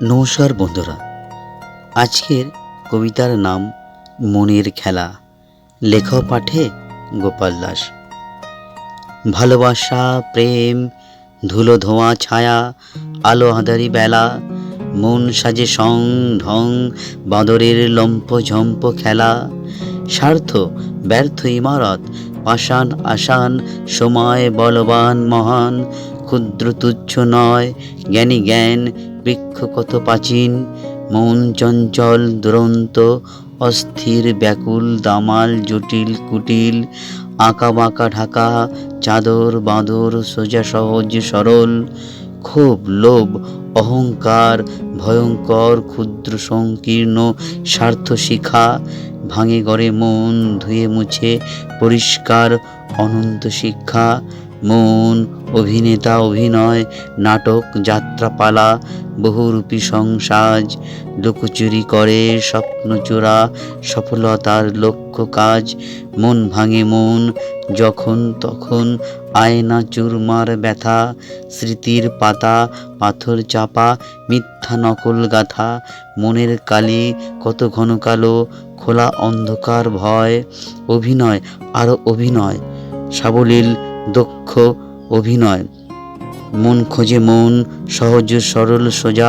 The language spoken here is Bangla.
নমস্কার বন্ধুরা, আজকের কবিতার নাম মনের খেলা। লেখা পাঠে গোপাল দাস। ভালোবাসা, প্রেম, ধুলো ধোঁয়া ছায়া, আলো আঁধারি বেলা, মন সাজে সং ঢং, বাঁদরের লম্প ঝম্প খেলা। স্বার্থ ব্যর্থ ইমারত, পাষাণ আসান, সময় বলবান মহান, ক্ষুদ্র তুচ্ছ নয়, জ্ঞানী জ্ঞান, বৃক্ষ কত প্রাচীন। মন চঞ্চল দুরন্ত, অস্থির ব্যাকুল, দামাল জটিল কুটিল, আঁকা বাঁকা ঢাকা, চাদর বাঁদর, সোজা সহজ সরল। ক্ষোভ লোভ অহংকার ভয়ঙ্কর, ক্ষুদ্র সংকীর্ণ স্বার্থ শিখা। ভাঙে গড়ে মন, ধুয়ে মুছে পরিষ্কার অনন্ত শিক্ষা। মন অভিনেতা, অভিনয়, নাটক, যাত্রাপালা, বহুরূপী সংসাজ। লুকোচুরি করে স্বপ্ন চোরা, সফলতার লক্ষ্য কাজ। মন ভাঙে মন যখন তখন, আয়না চুরমার ব্যথা। স্মৃতির পাতা পাথর চাপা, মিথ্যা নকল গাথা। মনের কালি কত ঘন কালো, খোলা অন্ধকার ভয়। অভিনয় আরো অভিনয়, সাবলীল দক্ষ অভিনয়। মন খোঁজে মন, সহজ সরল সোজা।